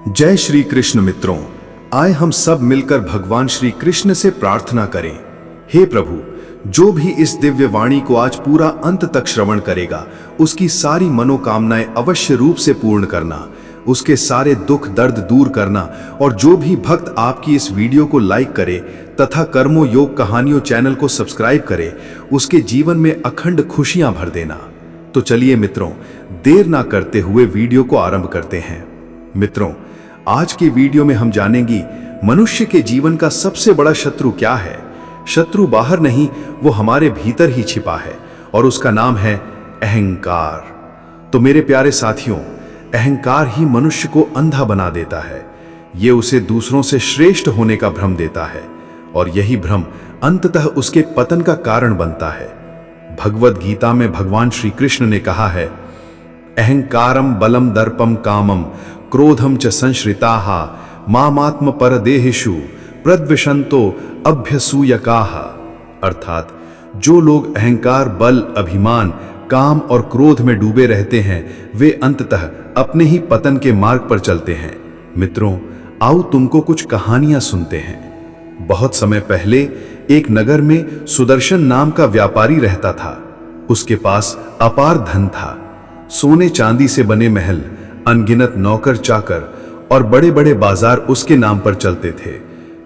जय श्री कृष्ण मित्रों, आए हम सब मिलकर भगवान श्री कृष्ण से प्रार्थना करें। हे प्रभु, जो भी इस दिव्य वाणी को आज पूरा अंत तक श्रवण करेगा, उसकी सारी मनोकामनाएं अवश्य रूप से पूर्ण करना, उसके सारे दुख दर्द दूर करना, और जो भी भक्त आपकी इस वीडियो को लाइक करे तथा कर्मो योग कहानियों चैनल को सब्सक्राइब करे, उसके जीवन में अखंड खुशियां भर देना। तो चलिए मित्रों, देर ना करते हुए वीडियो को आरंभ करते हैं। मित्रों, आज की वीडियो में हम जानेंगे मनुष्य के जीवन का सबसे बड़ा शत्रु क्या है। शत्रु बाहर नहीं, वो हमारे भीतर ही छिपा है और उसका नाम है अहंकार। तो मेरे प्यारे साथियों, अहंकार ही मनुष्य को अंधा बना देता है। ये उसे दूसरों से श्रेष्ठ होने का भ्रम देता है और यही भ्रम अंततः उसके पतन का कारण बनता है। भगवद गीता में भगवान श्री कृष्ण ने कहा है, अहंकारम बलम दर्पम कामम क्रोधम च संश्रिताः मामात्म परदेहेषु प्रद्विषन्तो अभ्यसूयकाः। अर्थात जो लोग अहंकार, बल, अभिमान, काम और क्रोध में डूबे रहते हैं, वे अंततः अपने ही पतन के मार्ग पर चलते हैं। मित्रों, आओ तुमको कुछ कहानियां सुनते हैं। बहुत समय पहले एक नगर में सुदर्शन नाम का व्यापारी रहता था। उसके पास अपार धन था। सोने चांदी से बने महल, अनगिनत नौकर चाकर और बड़े बड़े बाजार उसके नाम पर चलते थे।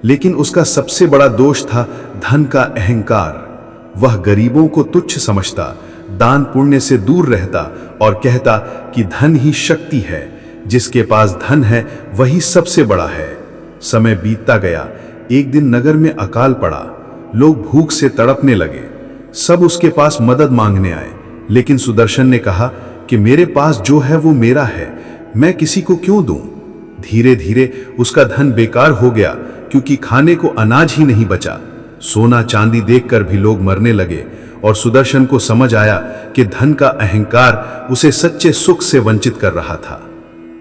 लेकिन उसका सबसे बड़ा दोष था धन का अहंकार। वह गरीबों को तुच्छ समझता, दान पुण्य से दूर रहता और कहता कि धन ही शक्ति है, जिसके पास धन है वही सबसे बड़ा है। समय बीतता गया। एक दिन नगर में अकाल पड़ा। लोग भूख से तड़पने लगे। सब उसके पास मदद मांगने आए, लेकिन सुदर्शन ने कहा कि मेरे पास जो है वो मेरा है, मैं किसी को क्यों दूं। धीरे धीरे उसका धन बेकार हो गया, क्योंकि खाने को अनाज ही नहीं बचा। सोना चांदी देखकर भी लोग मरने लगे और सुदर्शन को समझ आया कि धन का अहंकार उसे सच्चे सुख से वंचित कर रहा था।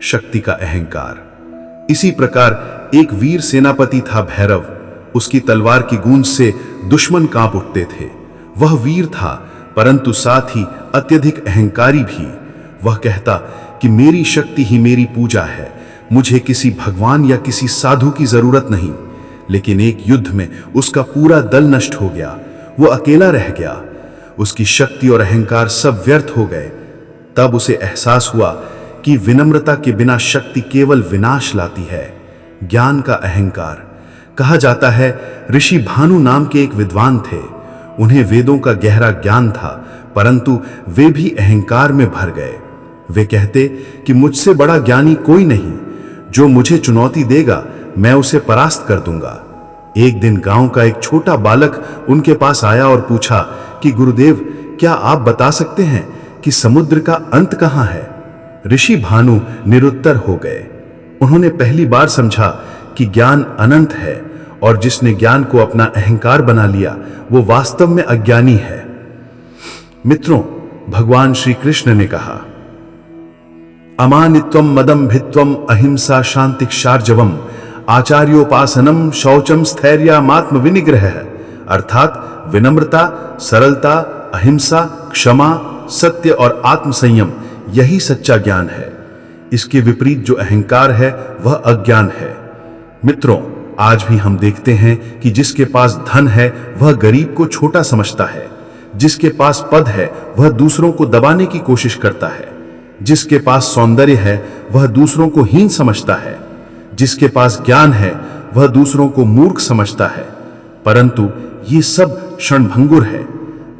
शक्ति का अहंकार। इसी प्रकार एक वीर सेनापति था, भैरव। उसकी तलवार की गूंज से दुश्मन कांप उठते थे। वह वीर था, परंतु साथ ही अत्यधिक अहंकारी भी। वह कहता कि मेरी शक्ति ही मेरी पूजा है, मुझे किसी भगवान या किसी साधु की जरूरत नहीं। लेकिन एक युद्ध में उसका पूरा दल नष्ट हो गया। वो अकेला रह गया। उसकी शक्ति और अहंकार सब व्यर्थ हो गए। तब उसे एहसास हुआ कि विनम्रता के बिना शक्ति केवल विनाश लाती है। ज्ञान का अहंकार। कहा जाता है, ऋषि भानु नाम के एक विद्वान थे। उन्हें वेदों का गहरा ज्ञान था, परंतु वे भी अहंकार में भर गए। वे कहते कि मुझसे बड़ा ज्ञानी कोई नहीं, जो मुझे चुनौती देगा मैं उसे परास्त कर दूंगा। एक दिन गांव का एक छोटा बालक उनके पास आया और पूछा कि गुरुदेव, क्या आप बता सकते हैं कि समुद्र का अंत कहां है। ऋषि भानु निरुत्तर हो गए। उन्होंने पहली बार समझा कि ज्ञान अनंत है और जिसने ज्ञान को अपना अहंकार बना लिया, वो वास्तव में अज्ञानी है। मित्रों, भगवान श्री कृष्ण ने कहा, अमानित्वम मदम भित्वम अहिंसा शांतिक्षार्जवम आचार्योपासनम शौचम स्थैर्यमात्म विनिग्रह। अर्थात विनम्रता, सरलता, अहिंसा, क्षमा, सत्य और आत्मसंयम, यही सच्चा ज्ञान है। इसके विपरीत जो अहंकार है वह अज्ञान है। मित्रों, आज भी हम देखते हैं कि जिसके पास धन है वह गरीब को छोटा समझता है। जिसके पास पद है वह दूसरों को दबाने की कोशिश करता है। जिसके पास सौंदर्य है वह दूसरों को हीन समझता है। जिसके पास ज्ञान है वह दूसरों को मूर्ख समझता है। परंतु ये सब क्षणभंगुर है।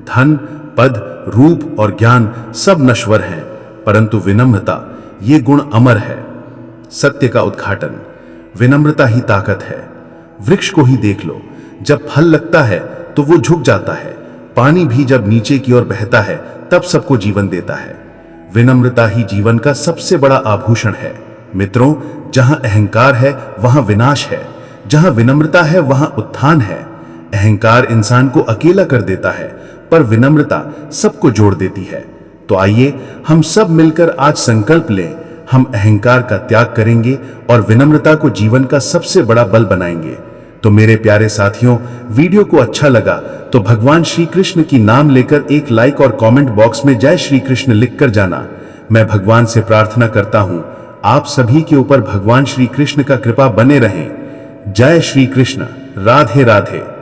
धन, पद, रूप और ज्ञान सब नश्वर हैं, परंतु विनम्रता, ये गुण अमर है। सत्य का उद्घाटन। विनम्रता ही ताकत है। वृक्ष को ही देख लो, जब फल लगता है तो वो झुक जाता है। पानी भी जब नीचे की ओर बहता है तब सबको जीवन देता है। विनम्रता ही जीवन का सबसे बड़ा आभूषण है। मित्रों, जहां अहंकार है वहां विनाश है, जहां विनम्रता है वहां उत्थान है। अहंकार इंसान को अकेला कर देता है, पर विनम्रता सबको जोड़ देती है। तो आइए हम सब मिलकर आज संकल्प लें, हम अहंकार का त्याग करेंगे और विनम्रता को जीवन का सबसे बड़ा बल बनाएंगे। तो मेरे प्यारे साथियों, वीडियो को अच्छा लगा तो भगवान श्री कृष्ण की नाम लेकर एक लाइक और कमेंट बॉक्स में जय श्री कृष्ण लिखकर जाना। मैं भगवान से प्रार्थना करता हूं, आप सभी के ऊपर भगवान श्री कृष्ण का कृपा बने रहे। जय श्री कृष्ण। राधे राधे।